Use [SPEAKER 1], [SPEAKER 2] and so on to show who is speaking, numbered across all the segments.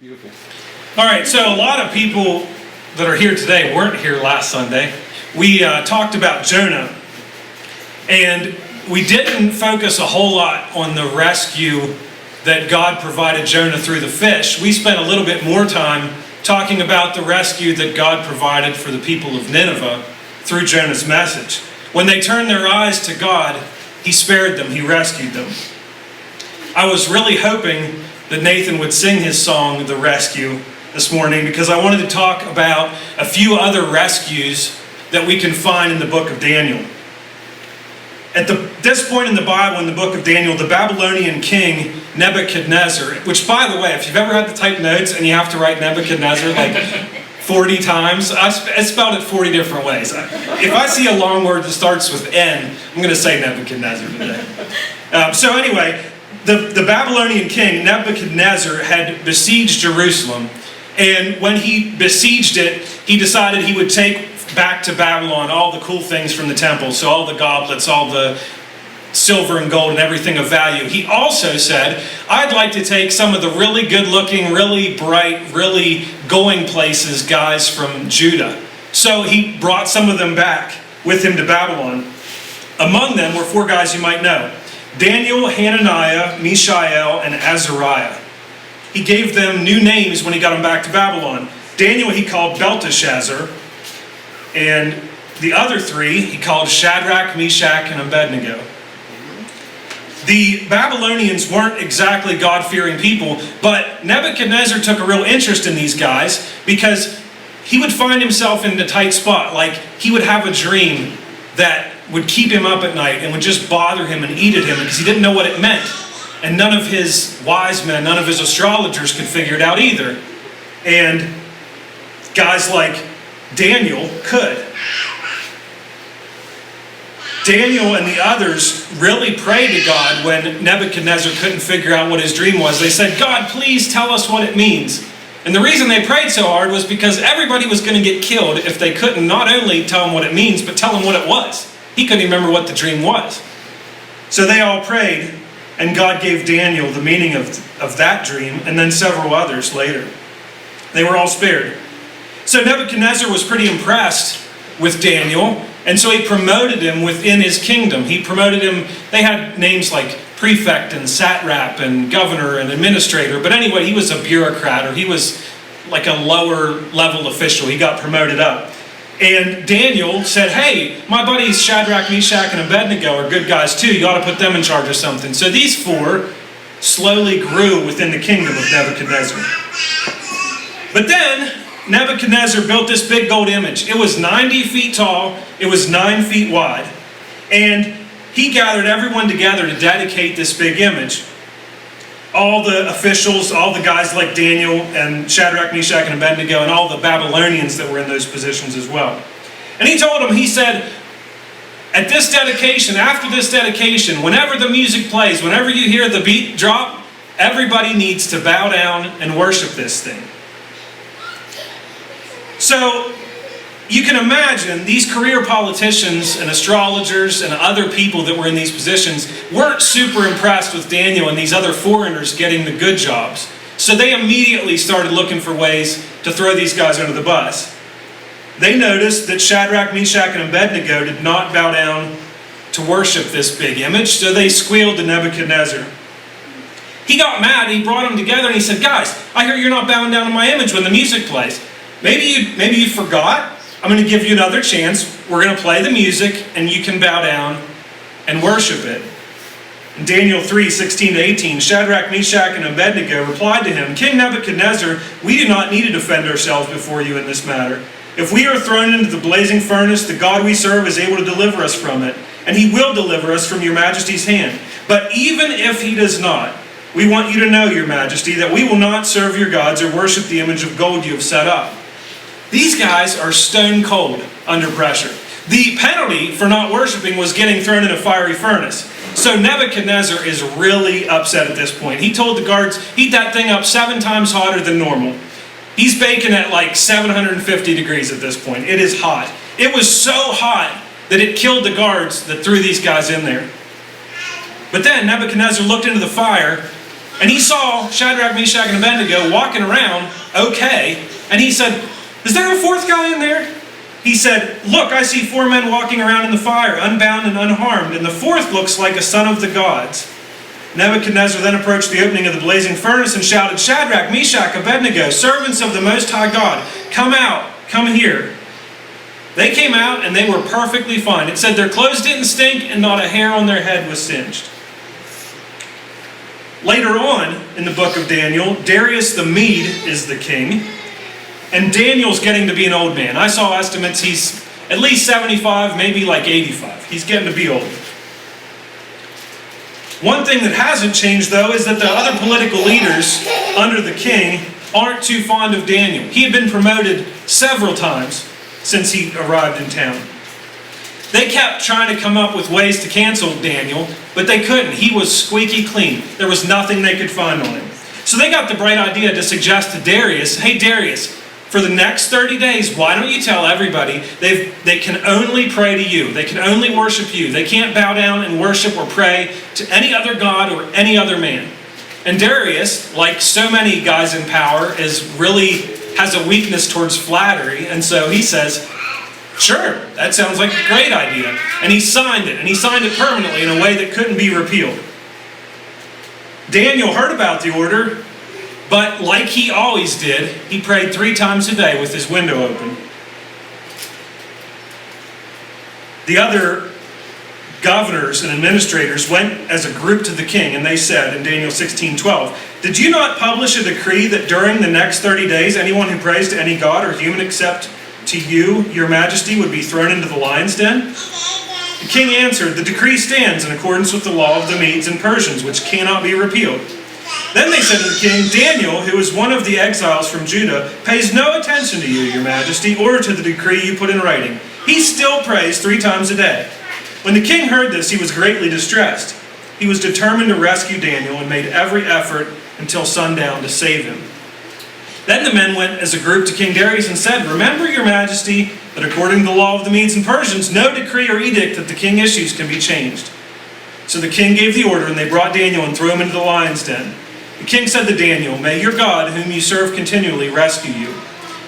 [SPEAKER 1] Beautiful.
[SPEAKER 2] All right, so a lot of people that are here today weren't here last Sunday. We talked about Jonah, and we didn't focus a whole lot on the rescue that God provided Jonah through the fish. We spent a little bit more time talking about the rescue that God provided for the people of Nineveh through Jonah's message. When they turned their eyes to God, He spared them, He rescued them. I was really hoping that Nathan would sing his song, The Rescue, this morning, because I wanted to talk about a few other rescues that we can find in the book of Daniel. At this point in the Bible, in the book of Daniel, the Babylonian king Nebuchadnezzar, which, by the way, if you've ever had to type notes and you have to write Nebuchadnezzar like 40 times, I spelled it 40 different ways. If I see a long word that starts with N, I'm going to say Nebuchadnezzar today. So anyway, the Babylonian king Nebuchadnezzar had besieged Jerusalem, and when he besieged it, he decided he would take back to Babylon all the cool things from the temple, so all the goblets, all the silver and gold and everything of value. He also said, I'd like to take some of the really good looking, really bright, really going places guys from Judah. So he brought some of them back with him to Babylon. Among them were 4 guys you might know: Daniel, Hananiah, Mishael, and Azariah. He gave them new names when he got them back to Babylon. Daniel he called Belteshazzar, and the other 3 he called Shadrach, Meshach, and Abednego. The Babylonians weren't exactly God-fearing people, but Nebuchadnezzar took a real interest in these guys because he would find himself in a tight spot. Like, he would have a dream that would keep him up at night and would just bother him and eat at him because he didn't know what it meant. And none of his wise men, none of his astrologers could figure it out either. And guys like Daniel could. Daniel and the others really prayed to God when Nebuchadnezzar couldn't figure out what his dream was. They said, God, please tell us what it means. And the reason they prayed so hard was because everybody was going to get killed if they couldn't not only tell him what it means, but tell him what it was. He couldn't even remember what the dream was. So they all prayed, and God gave Daniel the meaning of that dream, and then several others later. They were all spared. So Nebuchadnezzar was pretty impressed with Daniel, and so he promoted him within his kingdom. He promoted him, they had names like prefect and satrap and governor and administrator, but anyway, he was a bureaucrat, or he was like a lower level official. He got promoted up. And Daniel said, hey, my buddies Shadrach, Meshach, and Abednego are good guys too. You ought to put them in charge of something. So these 4 slowly grew within the kingdom of Nebuchadnezzar. But then Nebuchadnezzar built this big gold image. It was 90 feet tall. It was 9 feet wide. And he gathered everyone together to dedicate this big image. All the officials, all the guys like Daniel and Shadrach, Meshach, and Abednego, and all the Babylonians that were in those positions as well. And he told them, he said, at this dedication, after this dedication, whenever the music plays, whenever you hear the beat drop, everybody needs to bow down and worship this thing. So you can imagine these career politicians and astrologers and other people that were in these positions weren't super impressed with Daniel and these other foreigners getting the good jobs. So they immediately started looking for ways to throw these guys under the bus. They noticed that Shadrach, Meshach, and Abednego did not bow down to worship this big image, so they squealed to Nebuchadnezzar. He got mad, he brought them together, and he said, guys, I hear you're not bowing down to my image when the music plays. Maybe you forgot. I'm going to give you another chance. We're going to play the music, and you can bow down and worship it. In Daniel 3:16-18, Shadrach, Meshach, and Abednego replied to him, King Nebuchadnezzar, we do not need to defend ourselves before you in this matter. If we are thrown into the blazing furnace, the God we serve is able to deliver us from it, and He will deliver us from your majesty's hand. But even if He does not, we want you to know, your majesty, that we will not serve your gods or worship the image of gold you have set up. These guys are stone cold under pressure. The penalty for not worshiping was getting thrown in a fiery furnace. So Nebuchadnezzar is really upset at this point. He told the guards, heat that thing up 7 times hotter than normal. He's baking at like 750 degrees at this point. It is hot. It was so hot that it killed the guards that threw these guys in there. But then Nebuchadnezzar looked into the fire And he saw Shadrach, Meshach, and Abednego walking around okay. And he said, "Is there a fourth guy in there?" He said, "Look, I see 4 men walking around in the fire, unbound and unharmed, and the fourth looks like a son of the gods." Nebuchadnezzar then approached the opening of the blazing furnace and shouted, "Shadrach, Meshach, Abednego, servants of the Most High God, come out, come here." They came out and they were perfectly fine. It said their clothes didn't stink and not a hair on their head was singed. Later on in the book of Daniel, Darius the Mede is the king. And Daniel's getting to be an old man. I saw estimates he's at least 75, maybe like 85. He's getting to be old. One thing that hasn't changed, though, is that the other political leaders under the king aren't too fond of Daniel. He had been promoted several times since he arrived in town. They kept trying to come up with ways to cancel Daniel, but they couldn't. He was squeaky clean. There was nothing they could find on him. So they got the bright idea to suggest to Darius, "Hey Darius, for the next 30 days, why don't you tell everybody they can only pray to you. They can only worship you. They can't bow down and worship or pray to any other god or any other man." And Darius, like so many guys in power, has a weakness towards flattery. And so he says, "Sure, that sounds like a great idea." And he signed it. And he signed it permanently in a way that couldn't be repealed. Daniel heard about the order, but like he always did, he prayed 3 times a day with his window open. The other governors and administrators went as a group to the king, and they said in Daniel 16:12, "Did you not publish a decree that during the next 30 days, anyone who prays to any god or human except to you, your majesty, would be thrown into the lion's den?" The king answered, "The decree stands in accordance with the law of the Medes and Persians, which cannot be repealed." Then they said to the king, "Daniel, who is one of the exiles from Judah, pays no attention to you, your majesty, or to the decree you put in writing. He still prays 3 times a day." When the king heard this, he was greatly distressed. He was determined to rescue Daniel and made every effort until sundown to save him. Then the men went as a group to King Darius and said, "Remember, your majesty, that according to the law of the Medes and Persians, no decree or edict that the king issues can be changed." So the king gave the order, and they brought Daniel and threw him into the lion's den. The king said to Daniel, "May your God, whom you serve continually, rescue you."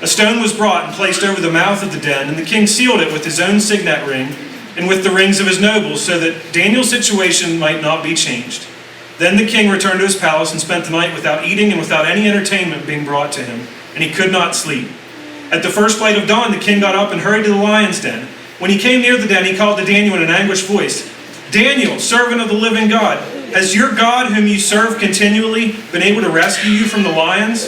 [SPEAKER 2] A stone was brought and placed over the mouth of the den, and the king sealed it with his own signet ring and with the rings of his nobles, so that Daniel's situation might not be changed. Then the king returned to his palace and spent the night without eating and without any entertainment being brought to him, and he could not sleep. At the first light of dawn, the king got up and hurried to the lion's den. When he came near the den, he called to Daniel in an anguished voice, "Daniel, servant of the living God, has your God, whom you serve continually, been able to rescue you from the lions?"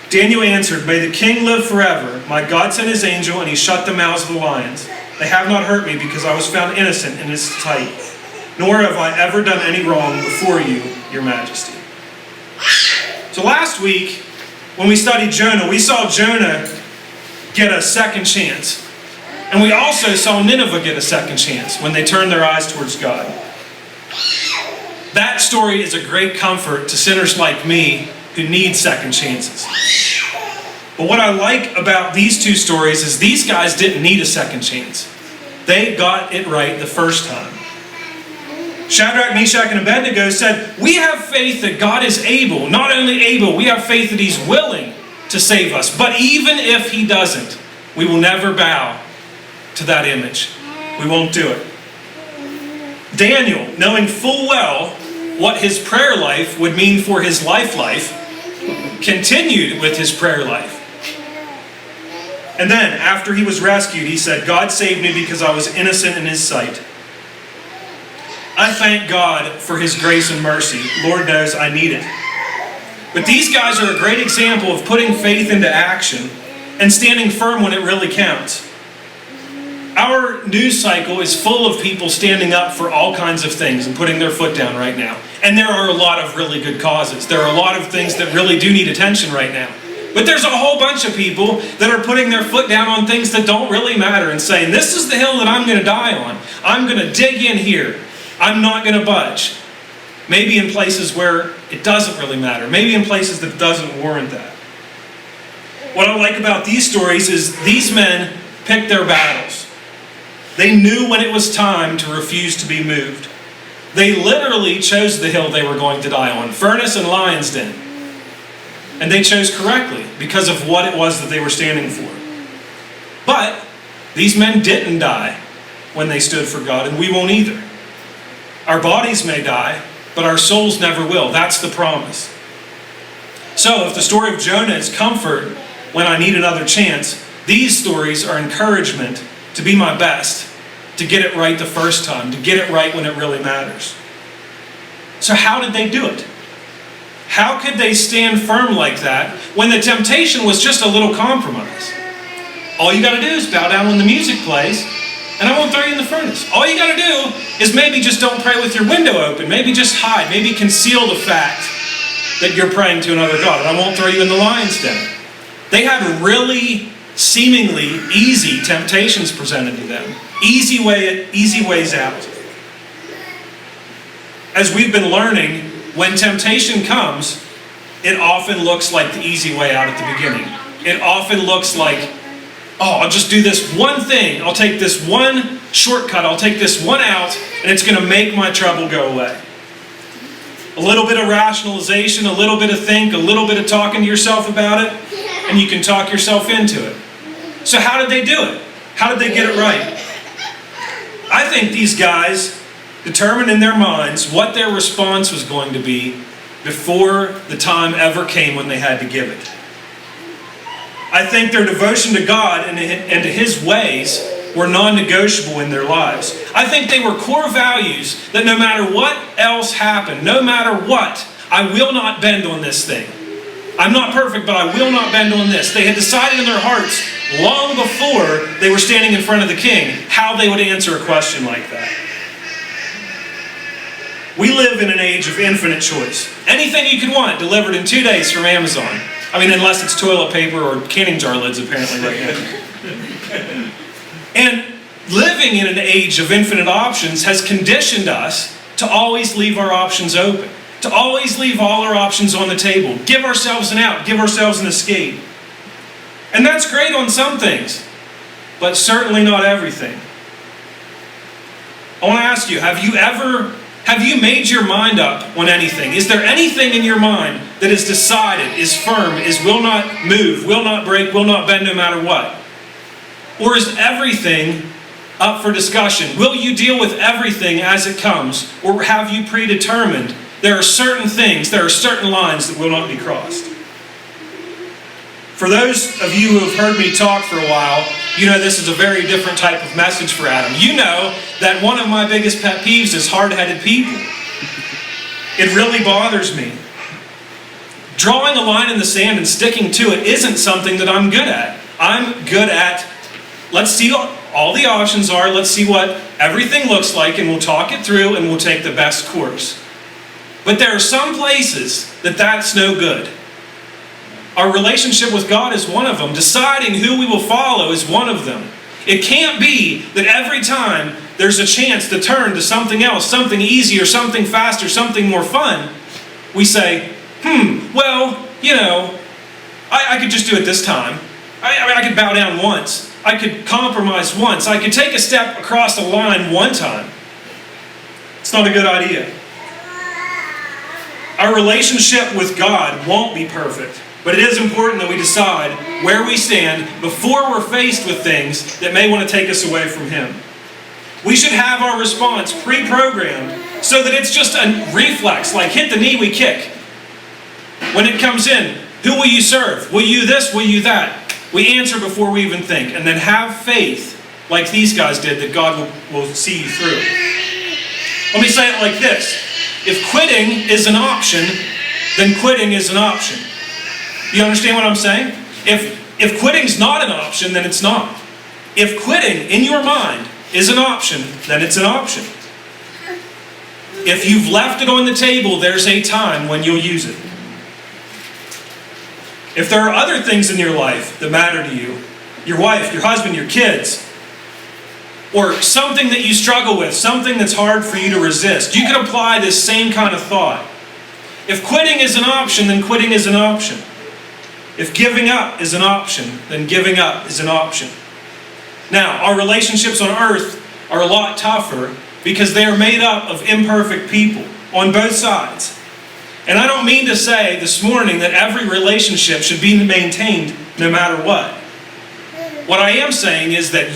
[SPEAKER 2] Daniel answered, "May the king live forever. My God sent his angel, and he shut the mouths of the lions. They have not hurt me because I was found innocent in his sight. Nor have I ever done any wrong before you, your majesty." So last week, when we studied Jonah, we saw Jonah get a second chance. And we also saw Nineveh get a second chance when they turned their eyes towards God. That story is a great comfort to sinners like me who need second chances. But what I like about these 2 stories is these guys didn't need a second chance. They got it right the first time. Shadrach, Meshach, and Abednego said, "We have faith that God is able. Not only able, we have faith that he's willing to save us. But even if he doesn't, we will never bow to that image. We won't do it." Daniel, knowing full well what his prayer life would mean for his life, continued with his prayer life. And then, after he was rescued, he said, "God saved me because I was innocent in his sight." I thank God for his grace and mercy. Lord knows I need it. But these guys are a great example of putting faith into action and standing firm when it really counts. Our news cycle is full of people standing up for all kinds of things and putting their foot down right now. And there are a lot of really good causes. There are a lot of things that really do need attention right now. But there's a whole bunch of people that are putting their foot down on things that don't really matter and saying, "This is the hill that I'm going to die on. I'm going to dig in here. I'm not going to budge." Maybe in places where it doesn't really matter. Maybe in places that doesn't warrant that. What I like about these stories is these men picked their battles. They knew when it was time to refuse to be moved. They literally chose the hill they were going to die on, furnace and lion's den. And they chose correctly because of what it was that they were standing for. But these men didn't die when they stood for God, and we won't either. Our bodies may die, but our souls never will. That's the promise. So if the story of Jonah is comfort when I need another chance, these stories are encouragement to be my best, to get it right the first time, to get it right when it really matters. So how did they do it? How could they stand firm like that when the temptation was just a little compromise? All you got to do is bow down when the music plays, and I won't throw you in the furnace. All you got to do is maybe just don't pray with your window open. Maybe just hide. Maybe conceal the fact that you're praying to another God, and I won't throw you in the lion's den. They had really seemingly easy temptations presented to them. Easy ways out. As we've been learning, when temptation comes, it often looks like the easy way out at the beginning. It often looks like, oh, I'll just do this one thing. I'll take this one shortcut. I'll take this one out, and it's going to make my trouble go away. A little bit of rationalization, a little bit of think, a little bit of talking to yourself about it, and you can talk yourself into it. So how did they do it? How did they get it right? I think these guys determined in their minds what their response was going to be before the time ever came when they had to give it. I think their devotion to God and to His ways were non-negotiable in their lives. I think they were core values that no matter what else happened, no matter what, I will not bend on this thing. I'm not perfect, but I will not bend on this. They had decided in their hearts long before they were standing in front of the king how they would answer a question like that. We live in an age of infinite choice. Anything you can want delivered in 2 days from Amazon. I mean, unless it's toilet paper or canning jar lids apparently right now. And living in an age of infinite options has conditioned us to always leave our options open. To always leave all our options on the table. Give ourselves an out. Give ourselves an escape. And that's great on some things, but certainly not everything. I want to ask you, have you made your mind up on anything? Is there anything in your mind that is decided, is firm, will not move, will not break, will not bend no matter what? Or is everything up for discussion? Will you deal with everything as it comes? Or have you predetermined there are certain things, there are certain lines that will not be crossed? For those of you who have heard me talk for a while, you know this is a very different type of message for Adam. You know that one of my biggest pet peeves is hard-headed people. It really bothers me. Drawing a line in the sand and sticking to it isn't something that I'm good at. I'm good at, let's see all the options are, let's see what everything looks like, and we'll talk it through and we'll take the best course. But there are some places that's no good. Our relationship with God is one of them. Deciding who we will follow is one of them. It can't be that every time there's a chance to turn to something else, something easier, something faster, something more fun, we say, well, you know, I could just do it this time. I could bow down once. I could compromise once. I could take a step across the line one time. It's not a good idea. Our relationship with God won't be perfect. But it is important that we decide where we stand before we're faced with things that may want to take us away from Him. We should have our response pre-programmed so that it's just a reflex, like hit the knee, we kick. When it comes in, who will you serve? Will you this? Will you that? We answer before we even think, and then have faith, like these guys did, that God will see you through. Let me say it like this. If quitting is an option, then quitting is an option. You understand what I'm saying? If quitting's not an option, then it's not. If quitting in your mind is an option, then it's an option. If you've left it on the table, there's a time when you'll use it. If there are other things in your life that matter to you, your wife, your husband, your kids, or something that you struggle with, something that's hard for you to resist, you can apply this same kind of thought. If quitting is an option, then quitting is an option. If giving up is an option, then giving up is an option. Now, our relationships on earth are a lot tougher because they are made up of imperfect people on both sides. And I don't mean to say this morning that every relationship should be maintained no matter what. What I am saying is that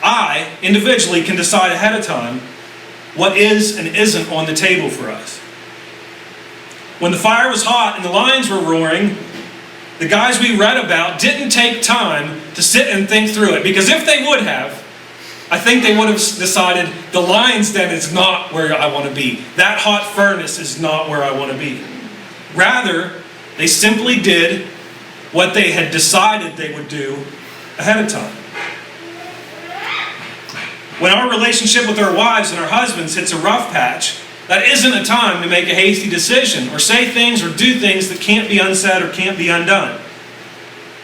[SPEAKER 2] I, individually can decide ahead of time what is and isn't on the table for us. When the fire was hot and the lions were roaring, the guys we read about didn't take time to sit and think through it. Because if they would have, I think they would have decided the lion's den is not where I want to be. That hot furnace is not where I want to be. Rather, they simply did what they had decided they would do ahead of time. When our relationship with our wives and our husbands hits a rough patch, that isn't a time to make a hasty decision or say things or do things that can't be unsaid or can't be undone.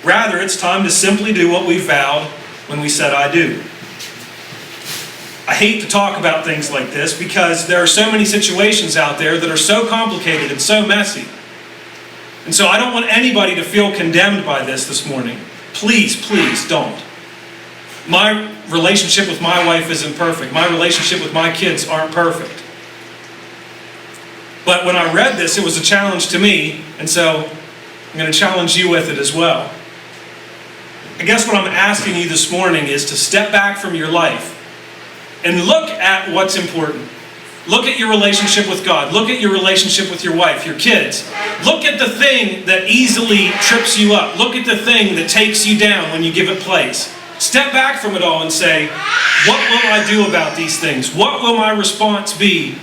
[SPEAKER 2] Rather, it's time to simply do what we vowed when we said I do. I hate to talk about things like this because there are so many situations out there that are so complicated and so messy. And so I don't want anybody to feel condemned by this morning. Please, please don't. My relationship with my wife isn't perfect. My relationship with my kids aren't perfect. But when I read this, it was a challenge to me, and so I'm going to challenge you with it as well. I guess what I'm asking you this morning is to step back from your life and look at what's important. Look at your relationship with God. Look at your relationship with your wife, your kids. Look at the thing that easily trips you up. Look at the thing that takes you down when you give it place. Step back from it all and say, what will I do about these things? What will my response be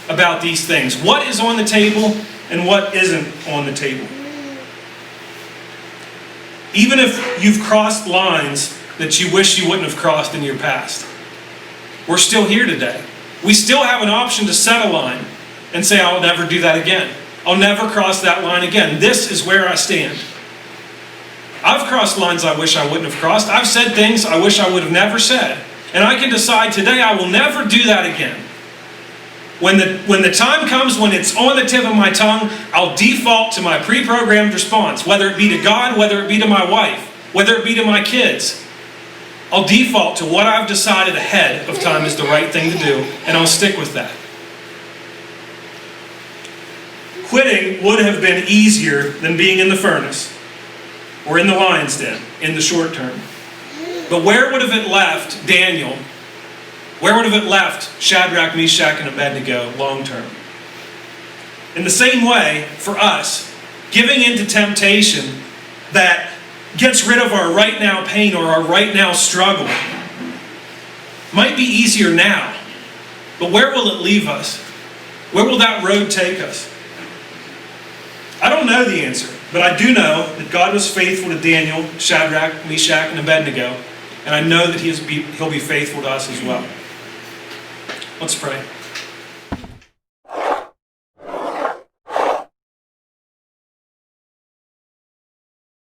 [SPEAKER 2] about these things? What is on the table and what isn't on the table? Even if you've crossed lines that you wish you wouldn't have crossed in your past, we're still here today. We still have an option to set a line and say, I'll never do that again. I'll never cross that line again. This is where I stand. I've crossed lines I wish I wouldn't have crossed. I've said things I wish I would have never said. And I can decide today I will never do that again. When the time comes when it's on the tip of my tongue, I'll default to my pre-programmed response, whether it be to God, whether it be to my wife, whether it be to my kids. I'll default to what I've decided ahead of time is the right thing to do, and I'll stick with that. Quitting would have been easier than being in the furnace or in the lion's den in the short term. But where would have it left Daniel? Where would have it left Shadrach, Meshach, and Abednego long term? In the same way, for us, giving into temptation that gets rid of our right now pain or our right now struggle might be easier now, but where will it leave us? Where will that road take us? I don't know the answer, but I do know that God was faithful to Daniel, Shadrach, Meshach, and Abednego, and I know that He'll be faithful to us as well. Let's pray.